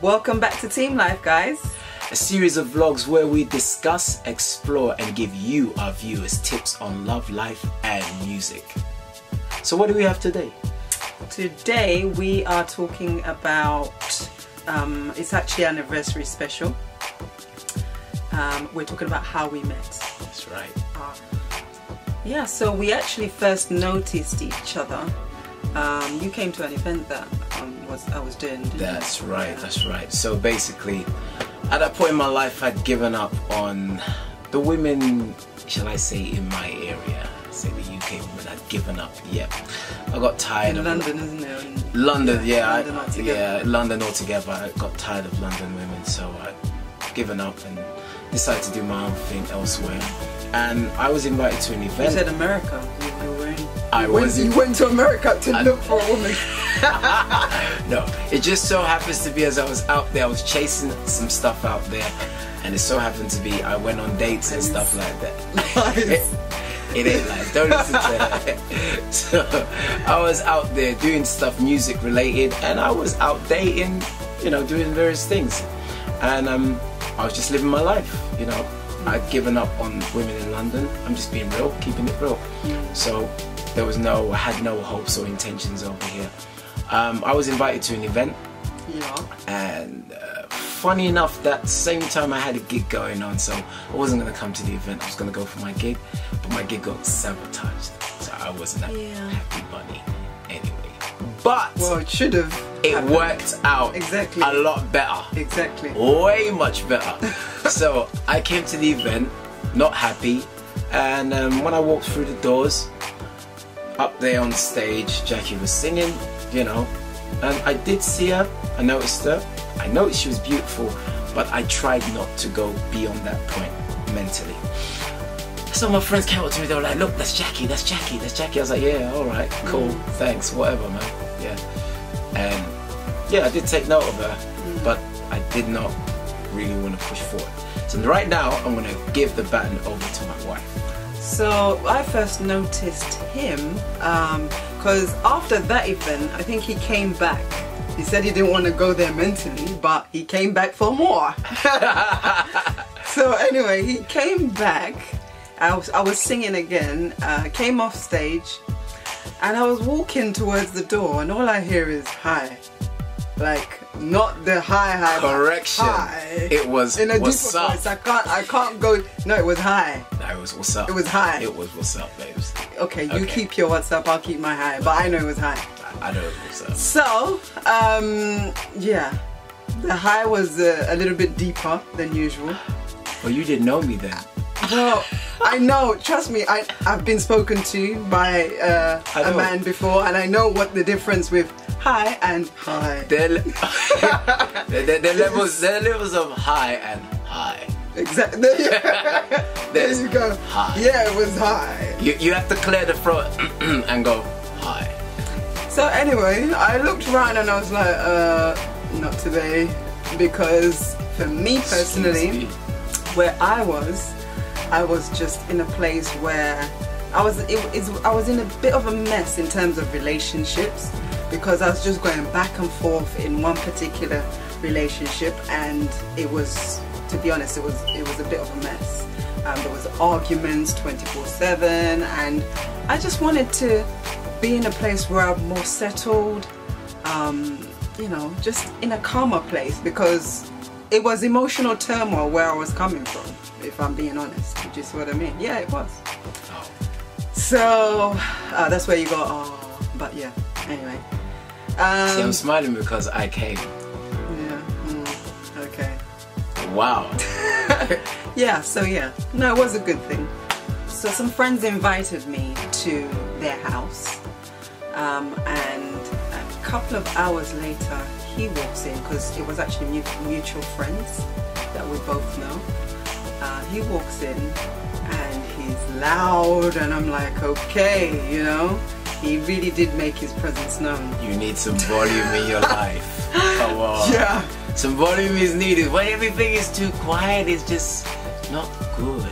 Welcome back to Team Life, guys. A series of vlogs where we discuss, explore and give you, our viewers, tips on love, life and music. So what do we have today? Today we are talking about, it's actually an anniversary special. We're talking about how we met. That's right. Yeah, so we actually first noticed each other. You came to an event that I was doing. That's right, yeah. That's right. So basically, at that point in my life, I'd given up on the women, shall I say, in my area. Say the UK women, I'd given up. Yeah, I got tired in of London, isn't it? London, yeah, London altogether. Yeah, London altogether. I got tired of London women, so I'd given up and decided to do my own thing elsewhere. And I was invited to an event. You said America. You went to America to look for a woman. No, it just so happens to be as I was out there, I was chasing some stuff out there, and it so happened to be I went on dates and stuff like that. Nice. It ain't life, don't listen to that. So I was out there doing stuff music related, and I was out dating, you know, doing various things, and I was just living my life, you know. I'd given up on women in London. I'm just being real, keeping it real. So there was I had no hopes or intentions over here. I was invited to an event, and funny enough, that same time I had a gig going on, so I wasn't going to come to the event. I was going to go for my gig, but my gig got sabotaged, so I wasn't a happy bunny anyway. But well, it should have. It worked out exactly a lot better. Exactly. Way much better. So I came to the event not happy, and when I walked through the doors, up there on stage, Jackie was singing, you know, and I did see her. I noticed her. I noticed she was beautiful, but I tried not to go beyond that point mentally. So my friends came up to me, they were like, look, that's Jackie, that's Jackie, that's Jackie. I was like, yeah, alright, cool, thanks, whatever, man. Yeah. And yeah, I did take note of her, but I did not really want to push forward. So right now, I'm going to give the baton over to my wife. So I first noticed him because after that event, I think he came back. He said he didn't want to go there mentally, but he came back for more. So anyway, he came back. I was singing again, came off stage, and I was walking towards the door, and all I hear is hi. Like, not the hi. Correction. Hi. It was in a what's deeper up. voice. I can't go. No, it was hi. No, it was what's up. It was hi. It was what's up, babes. Okay, you keep your what's up, I'll keep my hi. But I know it was hi. I know it was what's up. So, yeah, the hi was a little bit deeper than usual. Well, you didn't know me then. Well, I know, trust me, I've been spoken to by a man before, and I know what the difference with hi and hi. There are levels of hi and hi. Exactly. There you go. Hi. Yeah, it was hi. You have to clear the throat and go hi. So anyway, I looked around and I was like, not today, because for me personally, where I was just in a place where I was in a bit of a mess in terms of relationships, because I was just going back and forth in one particular relationship, and it was, to be honest, it was a bit of a mess. There was arguments 24/7, and I just wanted to be in a place where I'm more settled, you know, just in a calmer place, because it was emotional turmoil where I was coming from, if I'm being honest. Do you see what I mean? Yeah, it was. So that's where you go, oh, but yeah, anyway. See, I'm smiling because I came. Yeah, okay. Wow. Yeah, so yeah, no, it was a good thing. So some friends invited me to their house, and a couple of hours later he walks in, because it was actually mutual friends that we both know. He walks in and he's loud, and I'm like, okay, you know, he really did make his presence known. You need some volume in your life. Come on. Yeah. Some volume is needed. When everything is too quiet, it's just not good.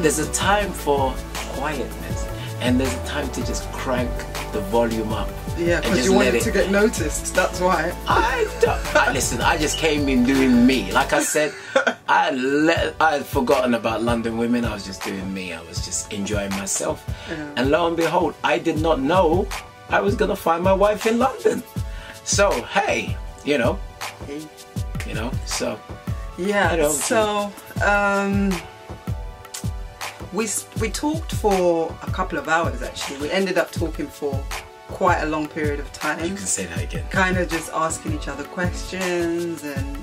There's a time for quietness, and there's a time to just crank the volume up. Yeah, because you wanted to get noticed. That's why. Listen, I just came in doing me. Like I said, I had forgotten about London women. I was just doing me. I was just enjoying myself. Yeah. And lo and behold, I did not know I was gonna find my wife in London. So hey, you know, so yeah. So we talked for a couple of hours. Actually, we ended up talking for quite a long period of time. You can say that again. Kind of just asking each other questions and,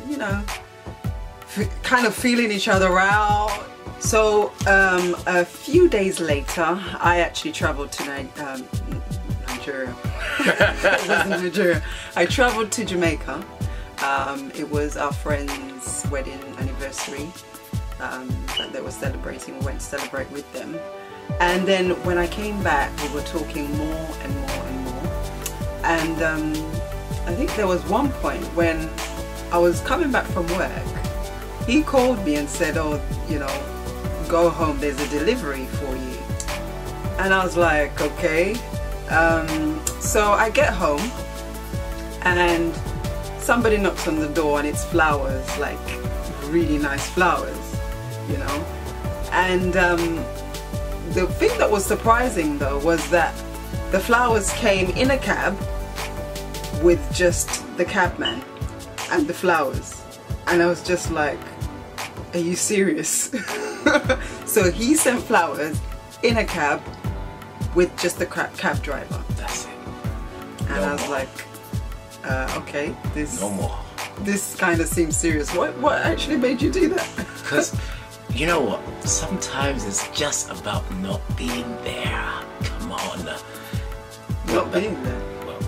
kind of feeling each other out. So a few days later, I actually travelled to Nigeria. It wasn't Nigeria. I travelled to Jamaica. It was our friend's wedding anniversary that they were celebrating. We went to celebrate with them. And then when I came back, we were talking more and more and more. And I think there was one point when I was coming back from work, he called me and said, oh, go home, there's a delivery for you. And I was like, okay. So I get home and somebody knocks on the door and it's flowers, like really nice flowers, And the thing that was surprising though was that the flowers came in a cab with just the cabman and the flowers, and I was just like, are you serious? So he sent flowers in a cab with just the cab driver. That's it. And I was like, okay, no more. This kind of seems serious. What actually made you do that? Because you know what? Sometimes it's just about not being there. Come on. Not being there. Well,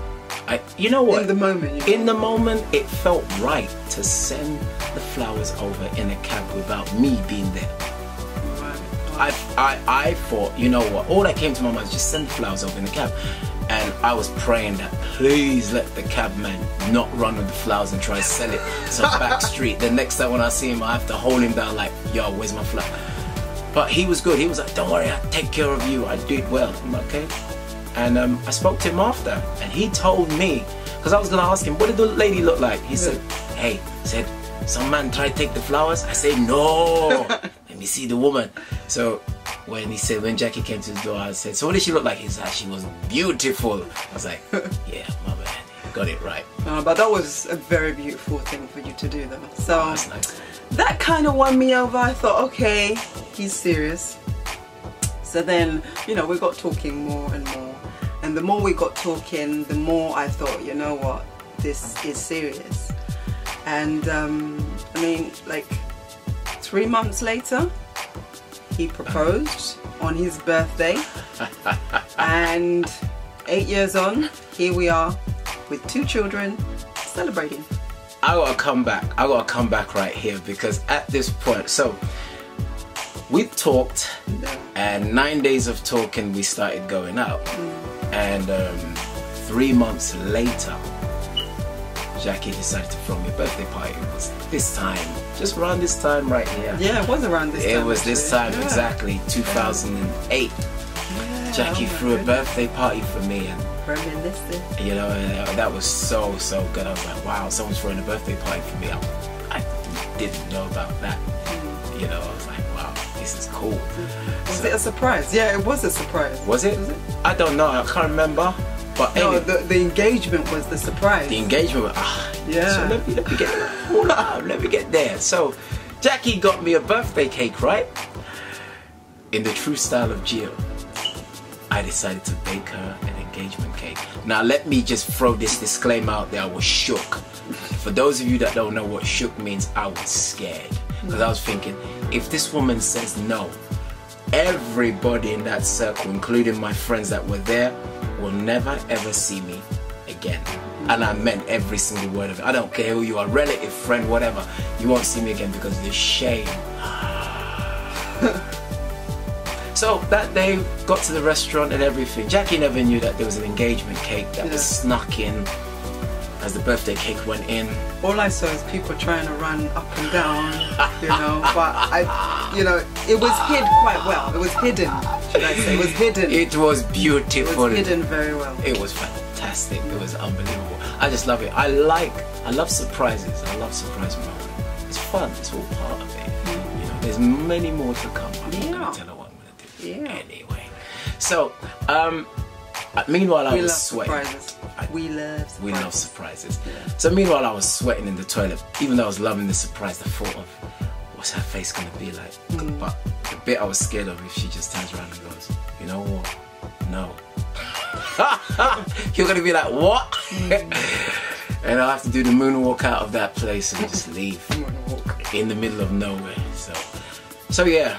you know what? In the moment. In the moment, it felt right to send the flowers over in a cab without me being there. Right. I thought, you know what? All that came to my mind was just send the flowers over in the cab. And I was praying that please let the cabman not run with the flowers and try to sell it some back street. The next time when I see him, I have to hold him down like, yo, where's my flower? But he was good. He was like, don't worry, I'll take care of you. I did well. I'm like, okay. And I spoke to him after, and he told me, because I was going to ask him, what did the lady look like? He said, hey, some man tried to take the flowers. I said, no, let me see the woman. So when Jackie came to the door, I said, so what did she look like? He said, she was beautiful. I was like, yeah, my man, you got it right. But that was a very beautiful thing for you to do though. So that's nice. That kind of won me over. I thought, okay, he's serious. So then, we got talking more and more. And the more we got talking, the more I thought, you know what, this is serious. And I mean, like 3 months later, he proposed on his birthday. And 8 years on, here we are with 2 children celebrating. I gotta come back right here, because at this point, so we talked, and 9 days of talking, we started going out. And 3 months later, Jackie decided to throw me a birthday party. It was this time, just around this time right here. Yeah, it was around this time. It was this time, exactly, 2008. Yeah, Jackie threw a birthday party for me, and that was so good. I was like, wow, someone's throwing a birthday party for me. I didn't know about that. I was like, wow, this is cool. Was it a surprise? Yeah, it was a surprise. Was it? I don't know. I can't remember. But no, anyway, the engagement was the surprise. The engagement. Yeah. So let me get let me get there. So Jackie got me a birthday cake, right? In the true style of Gio, I decided to bake her an engagement cake. Now let me just throw this disclaimer out there. I was shook. For those of you that don't know what shook means, I was scared. Because I was thinking, if this woman says no, everybody in that circle, including my friends that were there, will never ever see me again. And I meant every single word of it. I don't care who you are, relative, friend, whatever. You won't see me again because of the shame. So that day, got to the restaurant and everything. Jackie never knew that there was an engagement cake that was snuck in. as the birthday cake went in. All I saw is people trying to run up and down, you know, but you know, it was hid quite well. It was hidden, should I say. It was hidden. It was beautiful. It was hidden very well. It was fantastic. It was unbelievable. I just love it. I love surprises. I love surprise moments. It's fun. It's all part of it. You know, there's many more to come. I'm not going to tell her what I'm going to do. Anyway. So, meanwhile I was sweating. We love surprises. We love surprises. Yeah. So meanwhile I was sweating in the toilet. Even though I was loving the surprise, the thought of what's her face going to be like. But the bit I was scared of, if she just turns around and goes, you know what? No. You're going to be like, what? And I'll have to do the moonwalk out of that place and just leave in the middle of nowhere. So yeah,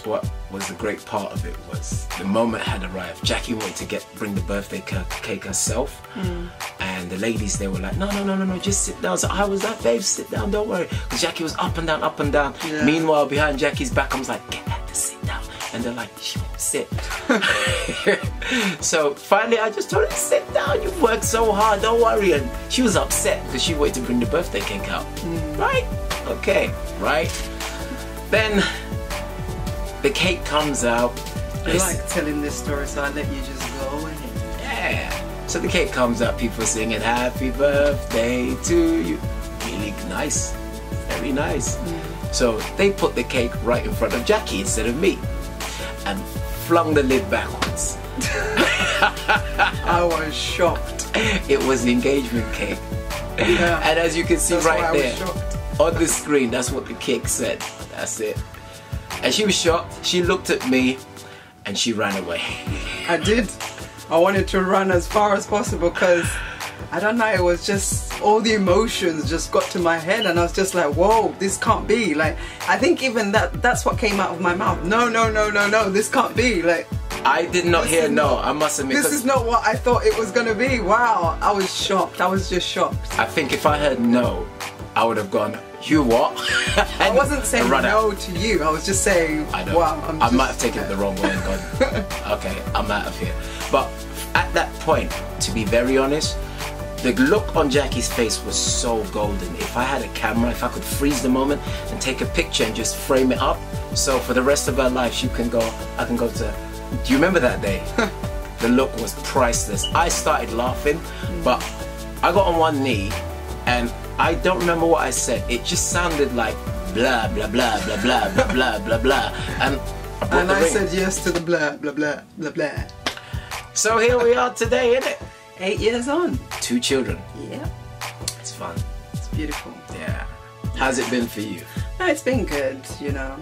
what was the great part of it was the moment had arrived. Jackie wanted to bring the birthday cake herself, and the ladies, they were like, no, just sit down. So I was like, babe, sit down, don't worry, because Jackie was up and down, up and down. Yeah. Meanwhile, behind Jackie's back, I was like, get her to sit down, and they're like, she won't sit. So finally, I just told her, sit down. You've worked so hard, don't worry. And she was upset because she wanted to bring the birthday cake out. Right? Okay. Right. Then the cake comes out. I like telling this story, so I let you just go ahead. Yeah. So the cake comes out, people singing happy birthday to you. Really nice. Very nice. So they put the cake right in front of Jackie instead of me and flung the lid backwards. I was shocked. It was the engagement cake. Yeah. And as you can see right there on the screen, that's what the cake said. That's it. And she was shocked. She looked at me and she ran away. I did. I wanted to run as far as possible because, I don't know, it was just all the emotions just got to my head and I was just like, whoa, this can't be. Like, I think even that's what came out of my mouth. No, this can't be. Like, I did not hear no, I must admit. This is not what I thought it was going to be. Wow, I was shocked. I was just shocked. I think if I heard no, I would have gone, you what? I wasn't saying no to you. I was just saying, I know. Wow. I might have taken it the wrong way and gone, okay, I'm out of here. But at that point, to be very honest, the look on Jackie's face was so golden. If I had a camera, if I could freeze the moment and take a picture and just frame it up, so for the rest of our lives, I can go to, do you remember that day? The look was priceless. I started laughing, but I got on one knee and I don't remember what I said. It just sounded like blah, blah, blah, blah, blah, blah, blah, blah, blah. And I said yes to the blah, blah, blah, blah, blah. So here we are today, innit? 8 years on. 2 children. Yeah. It's fun. It's beautiful. Yeah. How's it been for you? No, it's been good, you know.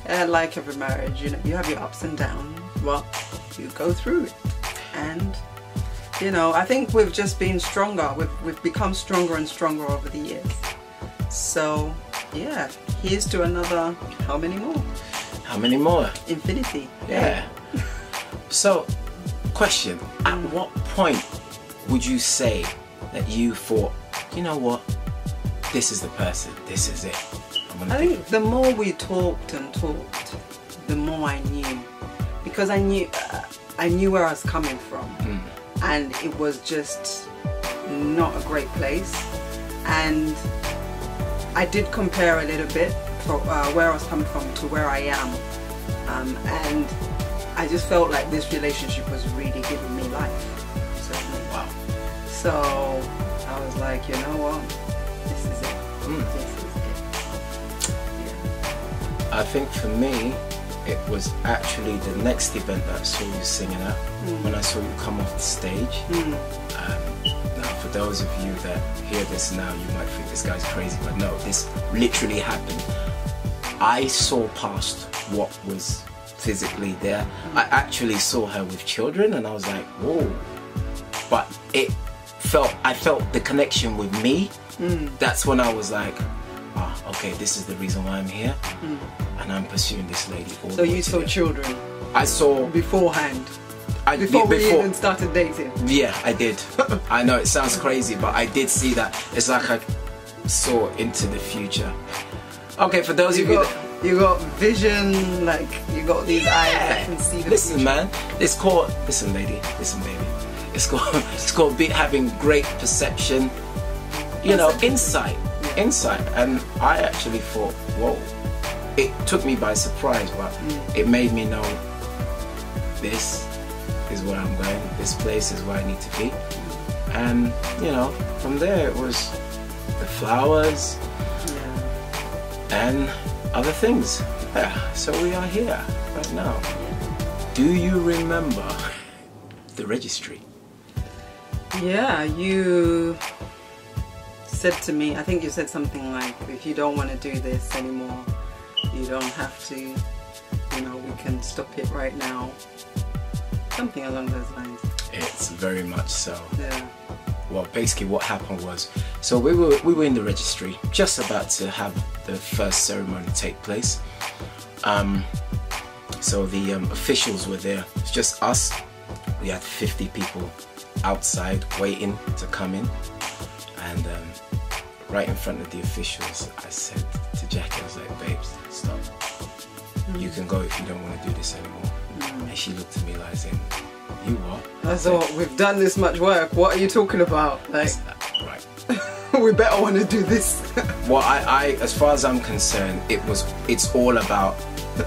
Like every marriage, you know, you have your ups and downs. Well, you go through it. And, you know, I think we've just been stronger. We've become stronger and stronger over the years. So, yeah, here's to another, how many more? How many more? Infinity. Yeah. So, question, at what point would you say that you thought, you know what, this is the person, this is it? I think the more we talked and talked, the more I knew. Because I knew where I was coming from. And it was just not a great place. And I did compare a little bit from where I was coming from to where I am. And I just felt like this relationship was really giving me life. So, wow. So I was like, you know what? This is it. This is it. Yeah. I think for me, it was actually the next event that I saw you singing at, when I saw you come off the stage. Now for those of you that hear this now, you might think this guy's crazy, but no, this literally happened. I saw past what was physically there. I actually saw her with children and I was like, whoa. But I felt the connection with me. That's when I was like, okay, this is the reason why I'm here. And I'm pursuing this lady all the way. So you saw children? I saw beforehand? Before we even started dating? Yeah, I did. I know it sounds crazy, but I did see that. It's like I saw into the future. Okay, for those of you that... You got vision, like you got these eyes that can see the Listen, future. man, listen, lady, listen, baby. It's called having great perception, you know, insight, and I actually thought, whoa, it took me by surprise, but it made me know this is where I'm going, this place is where I need to be. And you know, from there it was the flowers and other things. Yeah, so we are here right now. Do you remember the registry? Yeah, you said to me, I think you said something like, if you don't want to do this anymore, you don't have to, you know, we can stop it right now. Something along those lines. It's very much so. Yeah. Well, basically what happened was, so we were in the registry, just about to have the first ceremony take place. So the officials were there. It's just us. We had 50 people outside waiting to come in, and right in front of the officials, I said to Jackie, I was like, babes, stop. You can go if you don't want to do this anymore. And she looked at me like, saying, you what? I thought, we've done this much work, what are you talking about? Like, right. We better want to do this. Well, I as far as I'm concerned, it's all about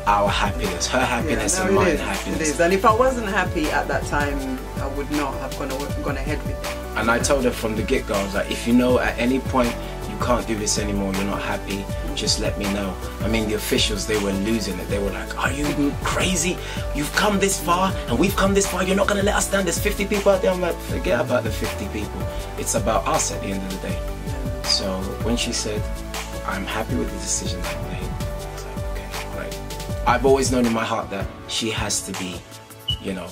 our happiness, her happiness and my happiness. It is, and if I wasn't happy at that time, I would not have gone ahead with it. And I told her from the get-go, I was like, if you know at any point you can't do this anymore, you're not happy, just let me know. I mean, the officials, they were losing it. They were like, are you crazy? You've come this far and we've come this far, you're not going to let us down, there's 50 people out there. I'm like, forget about the 50 people, it's about us at the end of the day. So when she said, I'm happy with the decision I made, I was like, okay, right. I've always known in my heart that she has to be, you know,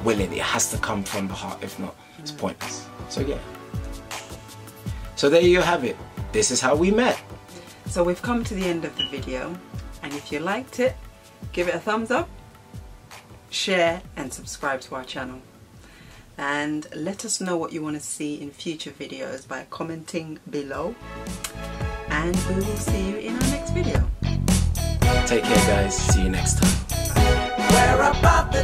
willing. It has to come from the heart, if not, it's pointless. So yeah. So there you have it. This is how we met. So we've come to the end of the video, and if you liked it, give it a thumbs up, share and subscribe to our channel. And let us know what you want to see in future videos by commenting below. And we will see you in our next video. Take care guys, see you next time. We're above the